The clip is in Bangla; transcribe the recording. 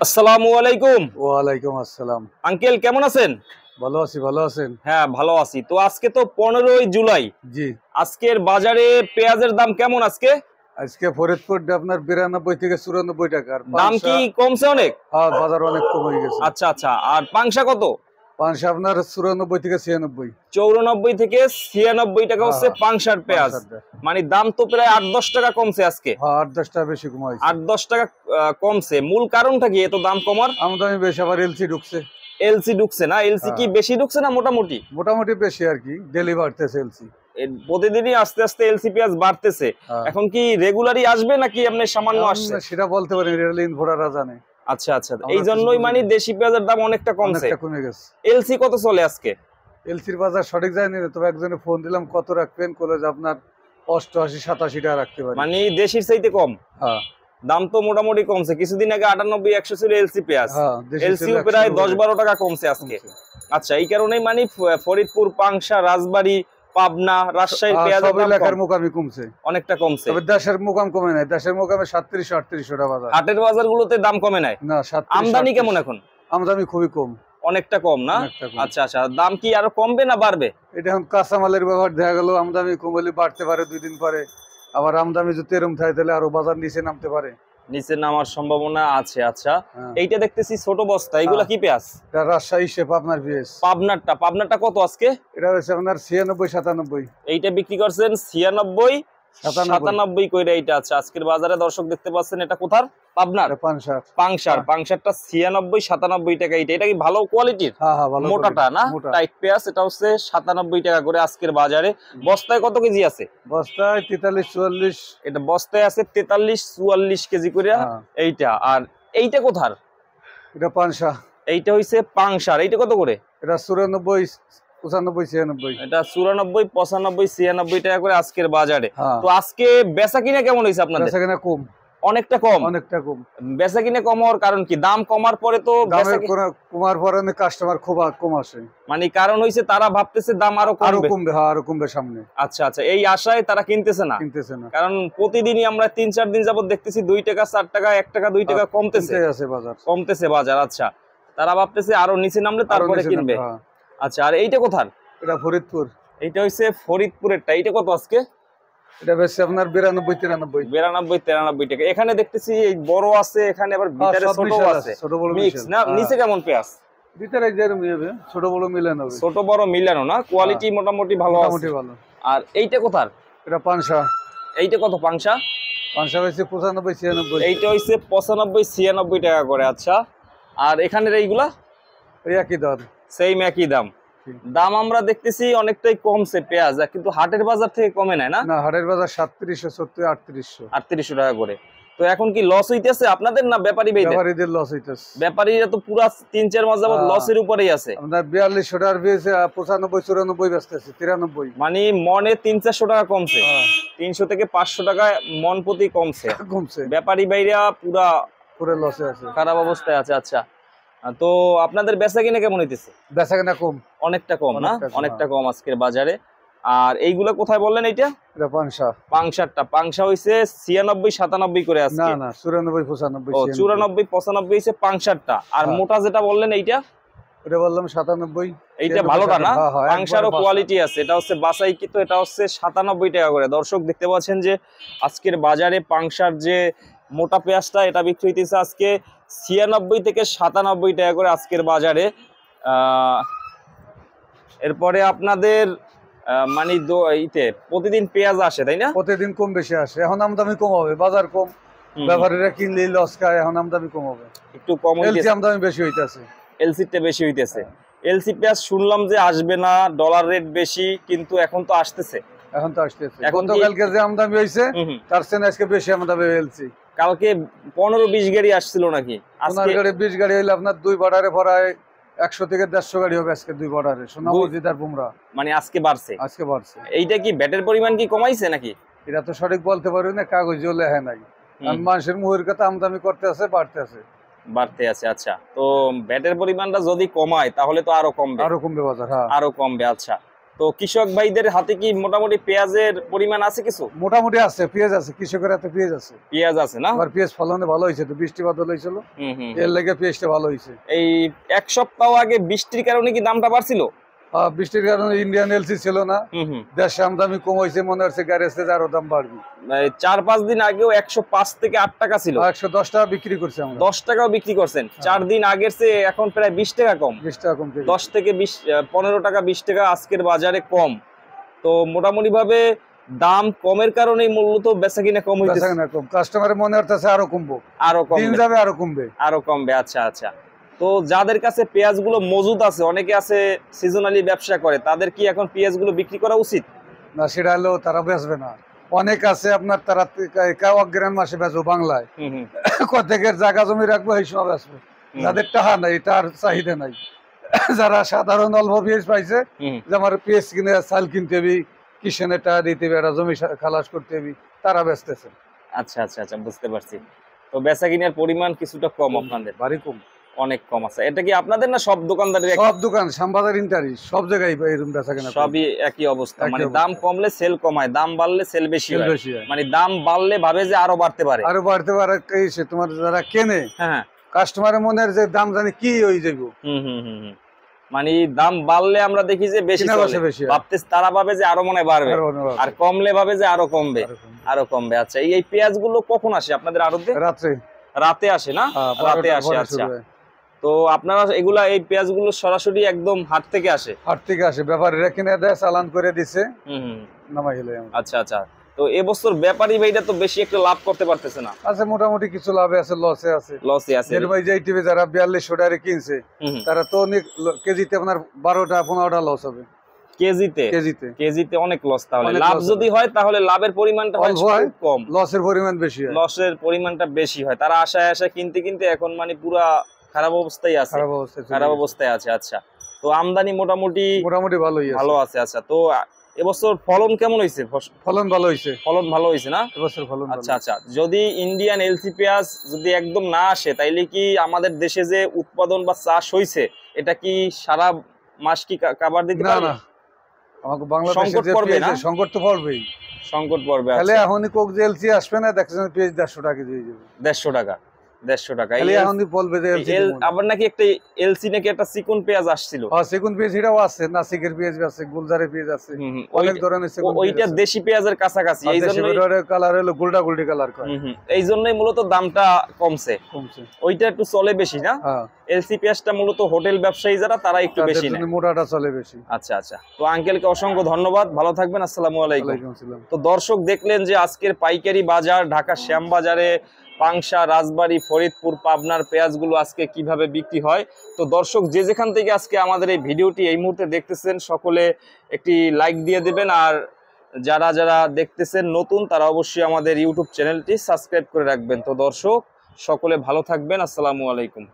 আসসালামু আলাইকুম। ওয়ালাইকুম আসসালাম। আঙ্কেল কেমন আছেন? ভালো আছি, ভালো আছেন? হ্যাঁ ভালো আছি। তো আজকে তো 15ই জুলাই। জি। আজকের বাজারে পেঁয়াজের দাম কেমন আজকে? আজকে ফরিদপুর আপনার 92 থেকে 94 টাকা। আর দাম পাংশা কি কমছে অনেক? হ্যাঁ, বাজার অনেক কমে গেছে। আচ্ছা আচ্ছা। আর পাংশা কত? পাংশা আপনার 94 থেকে 96। 94 থেকে 96 টাকা হচ্ছে হ্যাঁ, পাংশার পেঁয়াজ। পাংশাটা। মানে দাম তো প্রায় 8-10 টাকা কমছে আজকে। হ্যাঁ, 8-10 টাকা বেশি কমাইছে। 8-10 টাকা কমছে। মূল কারণটা কি এত দাম কমার? আমদানি বেশি, আবার এলসি ঢুকছে। এলসি ঢুকছে না? এলসি কি হ্যাঁ। বেশি ঢুকছে না মোটামুটি? মোটামুটি বেশি আর কি, ডেলি বাড়তেছে এলসি। প্রতিদিনই আস্তে আস্তে এলসি পেঁয়াজ বাড়তেছে। হ্যাঁ। এখন কি রেগুলারই আসবে নাকি আপনি সামান্য আসছে? সেটা বলতে পারি, রেল ইনভোটাররা জানে। আচ্ছা আচ্ছা। এই জন্যই মানে দেশি পেঁয়াজের দাম অনেকটা কমছে। অনেকটা কমে গেছে। এলসি কত চলে আজকে? এলসির বাজার সঠিক জানি না, তবে একজনে ফোন দিলাম কত রাখবেন, কলেজ আপনার 88-87 টাকা রাখতে পারি। মানে দেশির চাইতে কম? হ্যাঁ। দাম তো মোটামুটি কমছে। কিছুদিন আগে 98-100 ছিল এলসি পেঁয়াজ। হ্যাঁ, দেশি এলসি ছিল প্রায় 100 10-12 টাকা কমছে আজকে। আচ্ছা, এই কারণেই মানে ফরিদপুর, পাংশা, রাজবাড়ী, পাবনা, রাজশাহীর পেঁয়াজের সব দাম এলাকার কম। মোকামি কমছে। অনেকটা কমছে। তবে দেশের মোকাম কমে নাই, দেশের মোকামে 3700-3800 টাকা বাজার। হাটের বাজারগুলোতে দাম কমে নাই? না, 37, আমদানি কেমন এখন? আমদানি খুবই কম। অনেকটা কম না? অনেকটা কম। আচ্ছা আচ্ছা। দাম কি আরো কমবে না বাড়বে? এটা এখন কাঁচামালের ব্যাপার, দেখা গেল আমদানি কমলে বাড়তে পারে 2 দিন পরে, আবার আমদানি যদি এরম থাকে তাহলে আরো বাজার নিচে নামতে পারে। নিচে নামার সম্ভাবনা আছে। আচ্ছা, হ্যাঁ। এইটা দেখতেছি ছোট বস্তা, এগুলা কি পেঁয়াজ? এটা রাজশাহী শেপ আপনার পিএস। পাবনারটা কত আজকে? এটা হচ্ছে আপনার 96-97। এইটা বিক্রি করছেন 96-97 কইরা। এইটা আচ্ছা, আজকের বাজারে দর্শক দেখতে পাচ্ছেন এটা কোথার? পাবনার পাংশারটা 96-97 টাকা। এটা কি ভালো কোয়ালিটির? হ্যাঁ হ্যাঁ, ভালো মোটাটা না? মোটা। টাইট পেঁয়াজ। এটা হচ্ছে 97 টাকা করে আজকের বাজারে। বস্তায় কত কেজি আছে? বস্তায় 43-44। এটা বস্তায় আছে 43-44 কেজি করে। হ্যাঁ। এইটা আর এইটা কোথার? এটা পাংশা। এইটা হইছে পাংশার। এইটা কত করে? এটা 94-95-96। এটা 94-95-96 টাকা করে আজকের বাজারে। হ্যাঁ। তো আজকে বেচা কিনা কেমন হয়েছে আপনাদের? বেচা কিনা কম। অনেকটা কম? অনেকটা কম। বেচা কিনা কম হওয়ার কারণ কি? দাম কমার পরে তো কমার পরে কাস্টমার খুব কম আসে। মানে কারণ হইছে তারা ভাবতেছে দাম আরো কমবে। হ্যাঁ, আরো কমবে সামনে। আচ্ছা আচ্ছা। এই আশায় তারা কিনতেছে না। কারণ প্রতিদিনই আমরা 3-4 দিন যাবত দেখতেছি 2 টাকা 4 টাকা 1 টাকা 2 টাকা কমতেছে বাজার। আচ্ছা, তারা ভাবতেছে আরো নিচে নামলে তারপরে কিনবে। আচ্ছা, আর এইটা কোথার? এটা ফরিদপুর। এইটা হইছে ফরিদপুরেরটা। এইটা কত আজকে? এটা বেশি আপনার 92-93 টাকা। এখানে দেখতেছি এই বড় আছে, এখানে আবার ভিতরে ছোট আছে, ছোট বড় মিক্স না? নিচে কেমন পেঁয়াজ? ভিতরে যেরকম হবে, ছোট বড় মিলানো হবে। ছোট বড় মিলানো না? কোয়ালিটি মোটামুটি ভালো আছে। মোটামুটি ভালো। আর এইটা কোথার? এটা পাংশা। এইটা কত পাংশা? পাংশা হইছে 95-96। এইটা হইছে 95-96 টাকা করে। আচ্ছা, আর এখানের এইগুলা? ওই একই দর, সেম একই দাম। দাম আমরা দেখতেছি অনেকটাই কমছে পেঁয়াজ, কিন্তু হাটের বাজার থেকে কমে নাই না? না, হাটের বাজার 3770-3800 টাকা করে। তো এখন কি লস হইতেছে আপনাদের না ব্যাপারীদের লস হইতেছে? ব্যাপারীরা তো পুরো 3-4 মাস যাবত লসের উপরেই আছে। আমরা 4200 টাকার বেচে 95-94 বেচতেছি, 93। মানে মনে 300-400 টাকা কমছে। 300 থেকে 500 টাকা মন প্রতি কমছে। ব্যাপারী ভাইরা পুরো লসে আছে, খারাপ অবস্থায় আছে। আচ্ছা, তো আপনাদের বেচা কিনা কেমন হইতেছে? বেচা কিনা কম। অনেকটা কম না? অনেকটা কম আজকের বাজারে। আর এইগুলা কোথায় বললেন? এইটা পাংশারটা। পাংশা হইছে 96-97 করে আছে। না না, 94-95। ও 94-95 হইছে পাংশারটা। আর মোটা যেটা বললেন এইটা? এটা বললাম 97। এইটা ভালোটা না? পাংশারও কোয়ালিটি আছে। এটা হচ্ছে বাছাইকৃত। এটা হচ্ছে 97 টাকা করে। দর্শক দেখতে পাচ্ছেন যে আজকের বাজারে পাংশার যে মোটা পেঁয়াজটা, এটা বিক্রি হইতেছে আজকে 96-97 টাকা করে আজকের বাজারে। এরপরে আপনাদের মানে প্রতিদিন পেঁয়াজ আসে তাই না? প্রতিদিন কম বেশি আসে। এখন আমদানি কম হবে, বাজার কম, ব্যাপারীরা কিনলে লস খায়। এখন আমদানি কম হবে, একটু কম হইতেছে। আমদানি বেশি হইতেছে, এলসিটা বেশি হইতেছে। এলসি পেঁয়াজ শুনলাম যে আসবে না, ডলার রেট বেশি, কিন্তু এখন তো আসতেছে। এখন তো কালকে যে আমদানি হইছে তার চেয়ে আজকে বেশি আমদানি এলসি। কালকে 15-20 গাড়ি আসছিল নাকি? আজকে 20 গাড়ি হইলে আপনার 2 বর্ডারে ভরায় 100 থেকে 150 গাড়ি হবে আজকে 2 বর্ডারে। সোনামসজিদ আর বুমরা মানে আজকে বাড়ছে। এইটা কি ব্যাটের পরিমাণ কি কমাইছে নাকি? এটা তো সঠিক বলতে পারি না, কাগজে লেখা নাই। মানুষের মুহের কথা আমদানি করতে আছে, বাড়তে আছে। আচ্ছা, তো ব্যাটের পরিমাণটা যদি কমায় তাহলে তো আরো কমবে। বাজার, আরো কমবে। আচ্ছা, তো কৃষক ভাইদের হাতে কি মোটামুটি পেঁয়াজের পরিমাণ আছে কিছু? মোটামুটি আছে, পেঁয়াজ আছে, কৃষকের হাতে পেঁয়াজ আছে। পেঁয়াজ আছে না? আর পেঁয়াজ ফলনে ভালো হয়েছে, তো বৃষ্টি বাদল হয়েছিল, এর লেগে পেঁয়াজটা ভালো হয়েছে। এই এক সপ্তাহ আগে বৃষ্টির কারণে কি দামটা বাড়ছিল? বৃষ্টির কারণে ইন্ডিয়ান এলসি ছিল না, দেশে আমদানি কম হয়েছে, মনে হচ্ছে গ্যারেজে আরো দাম বাড়বে। 4-5 দিন আগেও 105 থেকে 8 টাকা ছিল, 110 টাকা বিক্রি করছে, আমরা 10 টাকাও বিক্রি করছেন। 4 দিন আগের চেয়ে এখন প্রায় 20 টাকা কম, 20 টাকা কম, 10 থেকে 15 টাকা 20 টাকা আজকের বাজারে কম। তো মোটামুটি ভাবে দাম কমের কারণে মূলত বেচা কিনা কম হইতেছে, কাস্টমারের মনে হচ্ছে আরো কমবো, আরো কম দিন যাবে, আরো কমবে, আরো কমবে। আচ্ছা আচ্ছা, তো যাদের কাছে পেঁয়াজগুলো মজুদ আছে, অনেকে আছে সিজনালি ব্যবসা করে, তাদের কি এখন পেঁয়াজগুলো বিক্রি করা উচিত? না, সেটা হলেও তারা বেচবে না। অনেক আছে আপনার, তারা অগ্রাণ মাসে বেচবো বাংলায়, কতকের জায়গা জমি রাখবো, এই সময় বেচবো। যাদের টাকা নাই, তার চাহিদা নাই, যারা সাধারণ অল্প পেঁয়াজ পাইছে, যে আমার পেঁয়াজ কিনে চাল কিনতে হবে, কিষানের টাকা দিতে হবে, একটা জমি খালাস করতে হবে, তারা বেচতেছে। আচ্ছা আচ্ছা আচ্ছা, বুঝতে পারছি। তো বেচা কিনার পরিমাণ কিছুটা কম আপনাদের? ভারী কম, অনেক কম আছে। এটা কি আপনাদের না সব দোকানদারের? সব দোকান, শ্যামবাজার, ইন্টারি, সব জায়গায় এরকম বেচা কেনা, সবই একই অবস্থা। মানে দাম কমলে সেল কমায়, দাম বাড়লে সেল বেশি হয়। মানে দাম বাড়লে ভাবে যে আরো বাড়তে পারে, আরো বাড়তে পারে। তোমার যারা কেনে, হ্যাঁ, কাস্টমারের মনের যে দাম জানি কি হয়ে যাইব, মানে দাম বাড়লে আমরা দেখি যে বেশি ভাবতে, তারা ভাবে যে আরো মনে বাড়বে, আর কমলে ভাবে যে আরো কমবে, আরো কমবে। আচ্ছা, এই পেঁয়াজ গুলো কখন আসে আপনাদের আড়তে? রাতে আসে না? রাতে আসে। আচ্ছা, তো আপনারা এগুলা এই পেঁয়াজ গুলো সরাসরি একদম হাট থেকে আসে? হাট থেকে আসে, ব্যাপারীরা কিনে দেয়, চালান করে দিছে, নামাই হলো। আচ্ছা আচ্ছা, তো এবছর ব্যাপারী ভাইটা তো বেশি একটা লাভ করতে পারতেছে না? আছে, মোটামুটি কিছু লাভে আছে, লসে আছে। লসে আছে। যারা 4200 টাকা কিনছে, তারা তো অনেক কেজিতে আপনার 12টা-15টা লস হবে। কেজিতে অনেক লস। তাহলে লাভ যদি হয়, তাহলে লাভের পরিমাণটা হয় কম, লসের পরিমাণ বেশি হয়, লসের পরিমাণটা বেশি হয়। তারা আশায় আশায় কিনতে কিনতে এখন মানে পুরা খারাপ অবস্থায় আছে, খারাপ অবস্থায় আছে। আচ্ছা, তো আমদানি মোটামুটি ভালো আছে। আচ্ছা, তো এবছর ফলন কেমন হয়েছে? ফলন ভালো হয়েছে, ফলন ভালো হয়েছে না এবছর? ফলন আচ্ছা আচ্ছা, যদি ইন্ডিয়ান এলসি পেঁয়াজ যদি একদম না আসে, তাইলে কি আমাদের দেশে যে উৎপাদন বা চাষ হয়েছে, এটা কি সারা মাস কি কাভার দিতে পারবে? না, আমাকে বাংলাদেশে যে পেঁয়াজ সংকট তো পড়বেই, সংকট পড়বে। তাহলে এখনই কোক যে এলসি আসবে না, দেখছেন পেঁয়াজ 150 টাকা দিয়ে যাবে, 150 টাকা, 150 টাকা। এখনই বলবে যে আবার নাকি একটা এলসি নাকি একটা চিকন পেঁয়াজ আসছিল। হ্যাঁ, চিকন পেঁয়াজ এটাও আছে, নাসিকের পেঁয়াজ আছে, গুলজারের পেঁয়াজ আছে, অনেক ধরনের চিকন। ওইটা দেশি পেঁয়াজের কাছাকাছি, এইজন্যই কালার হলো গোল্ডা গোল্ডি কালার করে, এইজন্যই মূলত দামটা কমছে। ওইটা একটু চলে বেশি না? এলসি পেঁয়াজটা মূলত হোটেল ব্যবসায়ী যারা, তারা একটু বেশি নেয়, মোটাটা চলে বেশি। আচ্ছা আচ্ছা, তো আঙ্কেলকে অসংখ্য ধন্যবাদ, ভালো থাকবেন, আসসালামু আলাইকুম। তো দর্শক দেখলেন যে আজকের পাইকারি বাজার, ঢাকা শ্যামবাজারে পাংশা, রাজবাড়ী, ফরিদপুর, পাবনার পেঁয়াজগুলো আজকে কিভাবে বিক্রি হয়। তো দর্শক যে যেখান থেকে আজকে আমাদের এই ভিডিওটি এই মুহূর্তে দেখতেছেন, সকলে একটি লাইক দিয়ে দেবেন, আর যারা যারা দেখতেছেন নতুন, তারা অবশ্যই আমাদের ইউটিউব চ্যানেলটি সাবস্ক্রাইব করে রাখবেন। তো দর্শক সকলে ভালো থাকবেন, আসসালামু আলাইকুম।